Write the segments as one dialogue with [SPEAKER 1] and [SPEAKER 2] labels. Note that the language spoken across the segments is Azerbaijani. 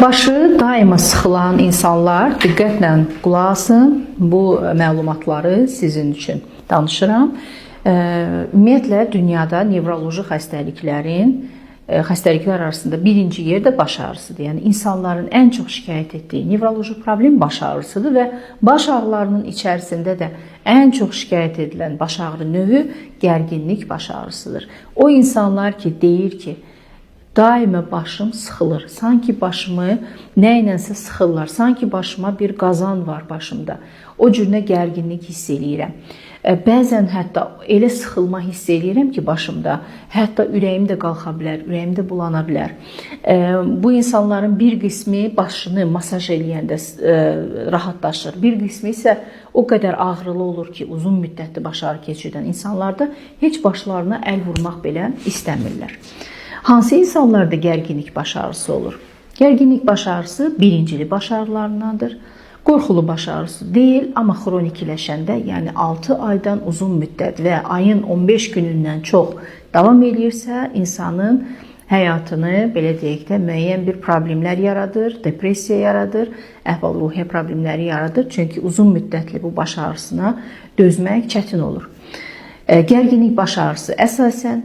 [SPEAKER 1] Başı daima sıxılan insanlar diqqətlə qulaq asın. Bu məlumatları sizin üçün danışıram. Ümumiyyətlə dünyada nevroloji xəstəliklər arasında birinci yerdə baş ağrısıdır. Yəni insanların ən çox şikayət etdiyi nevroloji problem baş ağrısıdır və baş ağrılarının içərisində də ən çox şikayət edilən baş ağrı növü gərginlik baş ağrısıdır. O insanlar ki, deyir ki, daima başım sıxılır. Sanki başımı nə ilənsə sıxırlar. Sanki başıma bir qazan var başımda. O cürünə gərginlik hiss eləyirəm. Bəzən hətta elə sıxılma hiss eləyirəm ki, başımda, hətta ürəyim də qalxa bilər, ürəyim də bulana bilər. Bu insanların bir qismi başını masaj eləyəndə rahatlaşır. Bir qismi isə o qədər ağrılı olur ki, uzun müddətli baş ağrı keçirdən insanlarda heç başlarına əl vurmaq belə istəmirlər. Hansı insanlarda gərginlik baş ağrısı olur? Gərginlik baş ağrısı birincili baş ağrılarındandır. Qorxulu baş ağrısı deyil, amma xronikləşəndə, yəni 6 aydan uzun müddət və ayın 15 günündən çox davam edirsə, insanın həyatını, belə deyək də, müəyyən bir problemlər yaradır, depressiya yaradır, əhval-ruhiyyə problemləri yaradır. Çünki uzun müddətli bu baş ağrısına dözmək çətin olur. Gərginlik baş ağrısı əsasən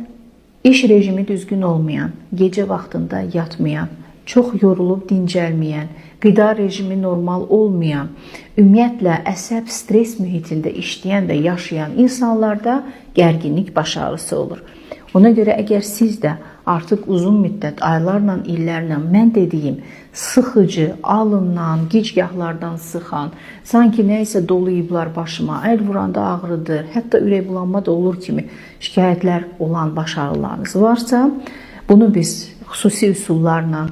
[SPEAKER 1] İş rejimi düzgün olmayan, gecə vaxtında yatmayan, çox yorulub dincəlməyən, qida rejimi normal olmayan, ümumiyyətlə əsəb stres mühitində işləyən və yaşayan insanlarda gərginlik baş ağrısı olur. Ona görə əgər siz də artıq uzun müddət, aylarla, illərlə mən dediyim sıxıcı, alından, gicgahlardan sıxan, sanki nəysə dolayıblar başıma, əl vuranda ağrıdır, hətta ürək bulanma da olur kimi şikayətlər olan baş ağrılarınız varsa, bunu biz xüsusi üsullarla